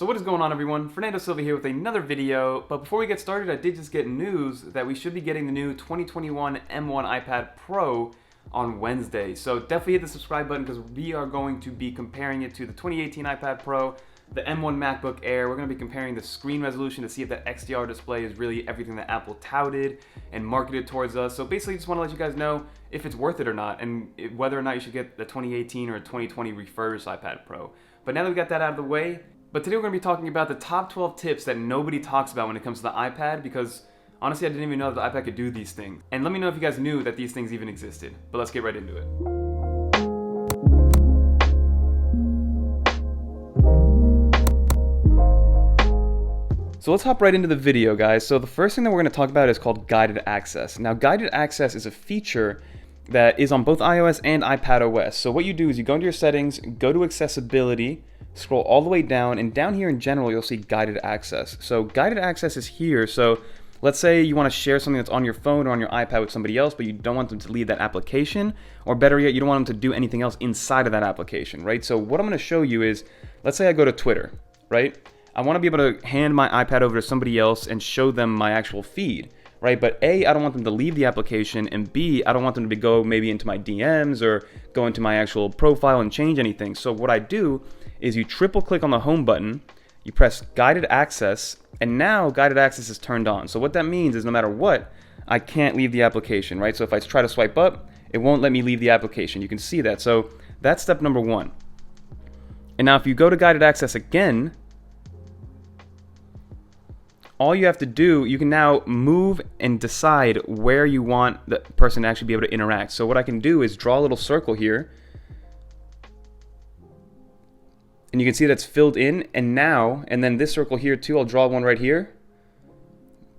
So what is going on, everyone? Fernando Silva here with another video, but before we get started, I did just get news that we should be getting the new 2021 M1 iPad Pro on Wednesday. So definitely hit the subscribe button because we are going to be comparing it to the 2018 iPad Pro, the M1 MacBook Air. We're going to be comparing the screen resolution to see if that XDR display is really everything that Apple touted and marketed towards us. So basically just want to let you guys know if it's worth it or not, and whether or not you should get the 2018 or 2020 refurbished iPad Pro. But now that we got that out of the way, but today we're going to be talking about the top 12 tips that nobody talks about when it comes to the iPad, because honestly I didn't even know that the iPad could do these things. And let me know if you guys knew that these things even existed. But let's get right into it. So let's hop right into the video, guys. So the first thing that we're going to talk about is called guided access. Now, guided access is a feature that is on both iOS and iPadOS. So what you do is you go into your settings, go to accessibility, scroll all the way down, and down here in general you'll see guided access. So guided access is here. So let's say you want to share something that's on your phone or on your iPad with somebody else, but you don't want them to leave that application, or better yet, you don't want them to do anything else inside of that application, right? So what I'm going to show you is, let's say I go to Twitter, right? I want to be able to hand my iPad over to somebody else and show them my actual feed, right? But A, I don't want them to leave the application, and B, I don't want them to go maybe into my DMs or go into my actual profile and change anything. So what I do is you triple click on the home button, you press guided access, and now guided access is turned on. So what that means is no matter what, I can't leave the application, right? So if I try to swipe up, it won't let me leave the application. You can see that. So that's step number one. And now if you go to guided access again, all you have to do, you can now move and decide where you want the person to actually be able to interact. So what I can do is draw a little circle here, and you can see that's filled in, and then this circle here too, I'll draw one right here.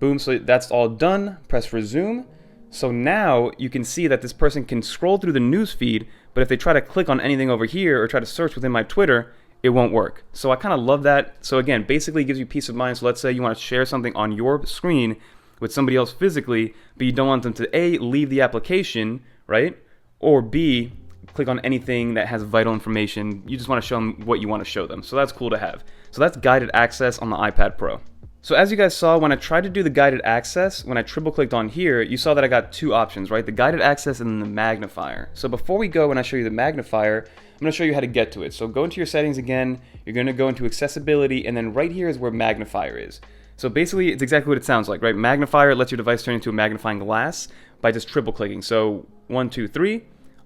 Boom, so that's all done. Press resume. So now you can see that this person can scroll through the news feed, but if they try to click on anything over here or try to search within my Twitter, it won't work. So I kind of love that. So again, basically it gives you peace of mind. So let's say you want to share something on your screen with somebody else physically, but you don't want them to A, leave the application, right? Or B, click on anything that has vital information. You just want to show them what you want to show them. So that's cool to have. So that's guided access on the iPad Pro. So as you guys saw, when I tried to do the guided access, when I triple clicked on here, you saw that I got two options, right? The guided access and the magnifier. So before we go and I show you the magnifier, I'm going to show you how to get to it. So go into your settings again, you're going to go into accessibility, and then right here is where magnifier is. So basically it's exactly what it sounds like, right? Magnifier lets your device turn into a magnifying glass by just triple clicking. So 1, 2, 3.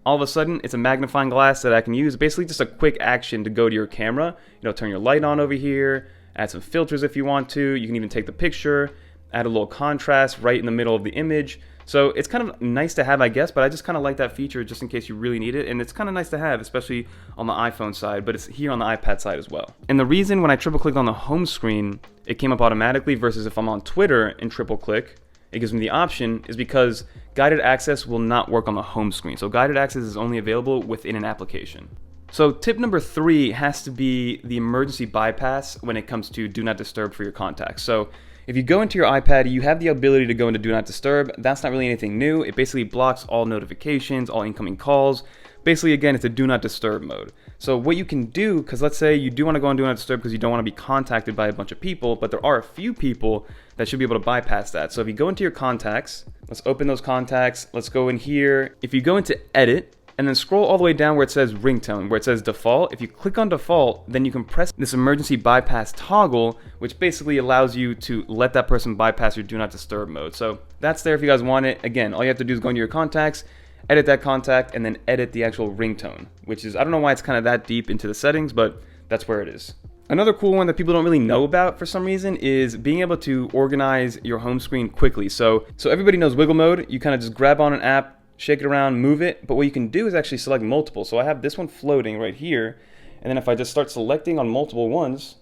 All of a sudden, it's a magnifying glass that I can use. Basically just a quick action to go to your camera. You know, turn your light on over here, add some filters if you want to. You can even take the picture, add a little contrast right in the middle of the image. So it's kind of nice to have, I guess, but I just kind of like that feature just in case you really need it. And it's kind of nice to have, especially on the iPhone side, but it's here on the iPad side as well. And the reason when I triple clicked on the home screen, it came up automatically versus if I'm on Twitter and triple click, it gives me the option, is because guided access will not work on the home screen. So guided access is only available within an application. So tip number 3 has to be the emergency bypass when it comes to do not disturb for your contacts. So if you go into your iPad, you have the ability to go into do not disturb. That's not really anything new. It basically blocks all notifications, all incoming calls. Basically, again, it's a do not disturb mode. So what you can do, because let's say you do want to go on do not disturb because you don't want to be contacted by a bunch of people, but there are a few people that should be able to bypass that. So if you go into your contacts, let's open those contacts. Let's go in here. If you go into edit, and then scroll all the way down where it says ringtone, where it says default. If you click on default, then you can press this emergency bypass toggle, which basically allows you to let that person bypass your do not disturb mode. So that's there if you guys want it. Again, all you have to do is go into your contacts, edit that contact, and then edit the actual ringtone, which is, I don't know why it's kind of that deep into the settings, but that's where it is. Another cool one that people don't really know about for some reason is being able to organize your home screen quickly. So everybody knows wiggle mode. You kind of just grab on an app, shake it around, move it, but what you can do is actually select multiple. So I have this one floating right here, and then if I just start selecting on multiple ones,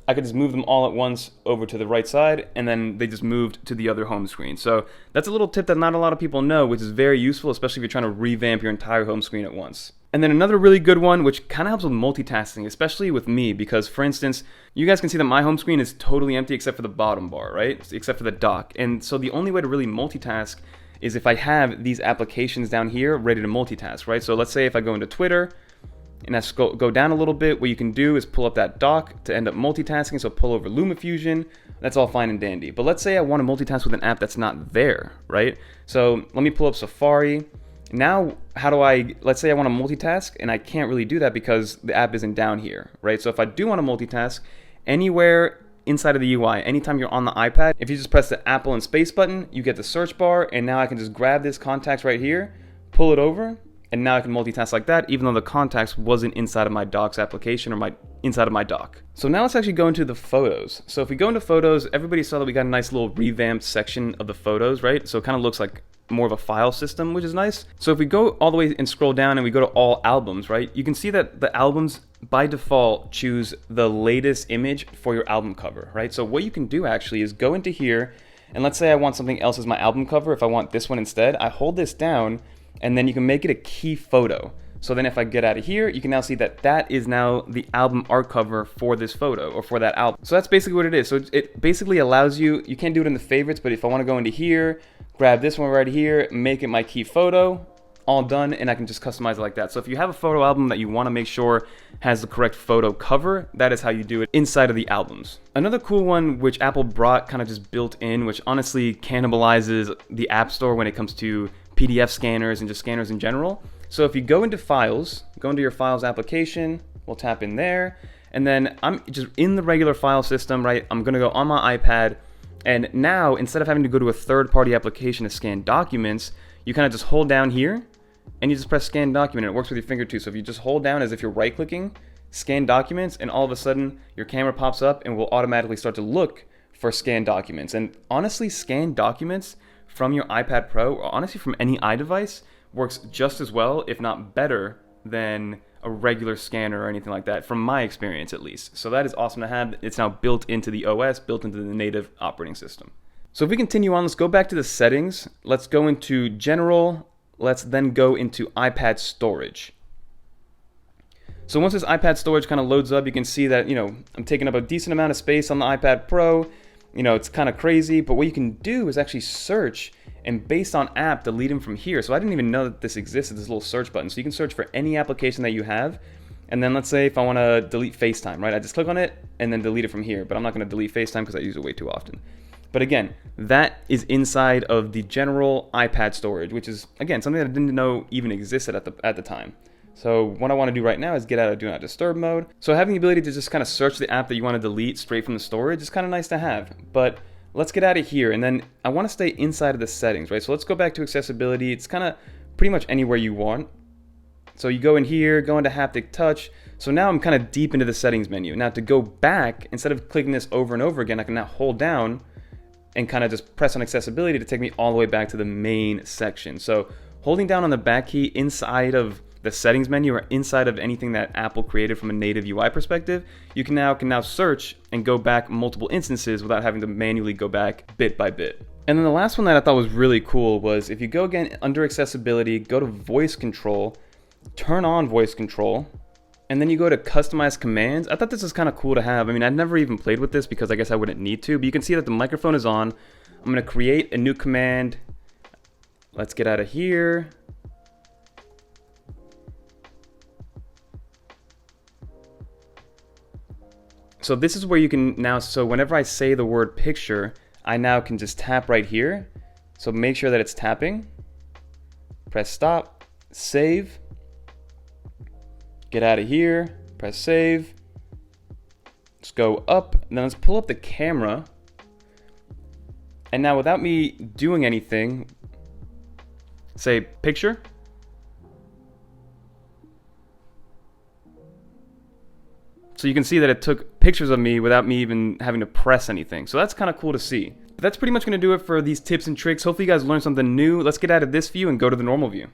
I could just move them all at once over to the right side, and then they just moved to the other home screen. So that's a little tip that not a lot of people know, which is very useful, especially if you're trying to revamp your entire home screen at once. And then another really good one, which kind of helps with multitasking, especially with me, because for instance, you guys can see that my home screen is totally empty except for the bottom bar, right? Except for the dock. And so the only way to really multitask is if I have these applications down here ready to multitask, right? So let's say if I go into Twitter, and as go down a little bit, what you can do is pull up that dock to end up multitasking. So pull over LumaFusion. That's all fine and dandy. But let's say I want to multitask with an app that's not there, right? So let me pull up Safari. Now, let's say I want to multitask, and I can't really do that because the app isn't down here, right? So if I do want to multitask, anywhere inside of the UI, anytime you're on the iPad, if you just press the Apple and space button, you get the search bar, and now I can just grab this contacts right here, pull it over, and now I can multitask like that, even though the contacts wasn't inside of my Docs application or inside of my dock. So now let's actually go into the photos. So if we go into photos, everybody saw that we got a nice little revamped section of the photos, right? So it kind of looks like more of a file system, which is nice. So if we go all the way and scroll down and we go to all albums, right? You can see that the albums by default choose the latest image for your album cover, right? So what you can do actually is go into here, and let's say I want something else as my album cover. If I want this one instead, I hold this down, and then you can make it a key photo. So then if I get out of here, you can now see that that is now the album art cover for this photo or for that album. So that's basically what it is. So it basically allows you can't do it in the favorites, but if I want to go into here, grab this one right here, make it my key photo, all done, and I can just customize it like that. So if you have a photo album that you want to make sure has the correct photo cover, that is how you do it inside of the albums. Another cool one which Apple brought kind of just built in, which honestly cannibalizes the App Store when it comes to PDF scanners and just scanners in general. So if you go into Files, go into your Files application, we'll tap in there, and then I'm just in the regular file system, right? I'm gonna go on my iPad, and now instead of having to go to a third-party application to scan documents, you kind of just hold down here, and you just press Scan Document, and it works with your finger too. So if you just hold down as if you're right-clicking, Scan Documents, and all of a sudden your camera pops up and will automatically start to look for Scan Documents. And honestly, Scan Documents from your iPad Pro, or honestly from any iDevice, works just as well, if not better, than a regular scanner or anything like that, from my experience at least. So that is awesome to have. It's now built into the OS, built into the native operating system. So if we continue on, let's go back to the settings. Let's go into General. Let's then go into iPad Storage. So once this iPad storage kind of loads up, you can see that, I'm taking up a decent amount of space on the iPad Pro. It's kind of crazy, but what you can do is actually search, and based on app, delete them from here. So I didn't even know that this existed, this little search button. So you can search for any application that you have, and then let's say if I want to delete FaceTime, right? I just click on it and then delete it from here, but I'm not going to delete FaceTime because I use it way too often. But again, that is inside of the general iPad storage, which is, again, something that I didn't know even existed at the time. So what I want to do right now is get out of Do Not Disturb mode. So having the ability to just kind of search the app that you want to delete straight from the storage is kind of nice to have. But let's get out of here, and then I want to stay inside of the settings, right? So let's go back to accessibility. It's kind of pretty much anywhere you want. So you go in here, go into haptic touch. So now I'm kind of deep into the settings menu. Now to go back, instead of clicking this over and over again, I can now hold down and kind of just press on accessibility to take me all the way back to the main section. So holding down on the back key inside of the settings menu or inside of anything that Apple created from a native UI perspective, you can now search and go back multiple instances without having to manually go back bit by bit. And then the last one that I thought was really cool was if you go again under accessibility, go to voice control, turn on voice control, and then you go to customize commands. I thought this is kind of cool to have. I mean, I've never even played with this because I guess I wouldn't need to, but you can see that the microphone is on. I'm going to create a new command. Let's get out of here. So this is where you can now, so whenever I say the word picture, I now can just tap right here. So make sure that it's tapping. Press stop, save. Get out of here, press save. Let's go up, and then let's pull up the camera. And now without me doing anything, say picture. So you can see that it took pictures of me without me even having to press anything. So that's kind of cool to see. But that's pretty much going to do it for these tips and tricks. Hopefully you guys learned something new. Let's get out of this view and go to the normal view.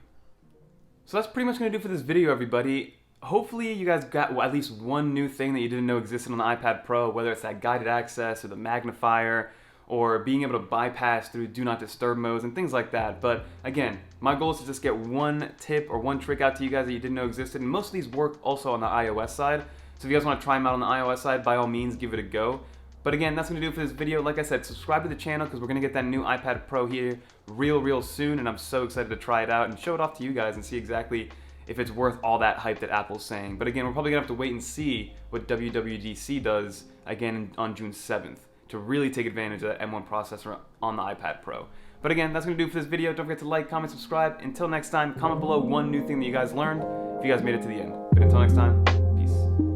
So that's pretty much going to do for this video, everybody. Hopefully you guys got at least one new thing that you didn't know existed on the iPad Pro, whether it's that guided access or the magnifier or being able to bypass through Do Not Disturb modes and things like that. But again, my goal is to just get one tip or one trick out to you guys that you didn't know existed. And most of these work also on the iOS side. So if you guys want to try them out on the iOS side, by all means, give it a go. But again, that's going to do it for this video. Like I said, subscribe to the channel because we're going to get that new iPad Pro here real soon. And I'm so excited to try it out and show it off to you guys and see exactly if it's worth all that hype that Apple's saying. But again, we're probably gonna have to wait and see what WWDC does again on June 7th to really take advantage of that M1 processor on the iPad Pro. But again, that's gonna do it for this video. Don't forget to like, comment, subscribe. Until next time, comment below one new thing that you guys learned if you guys made it to the end. But until next time, peace.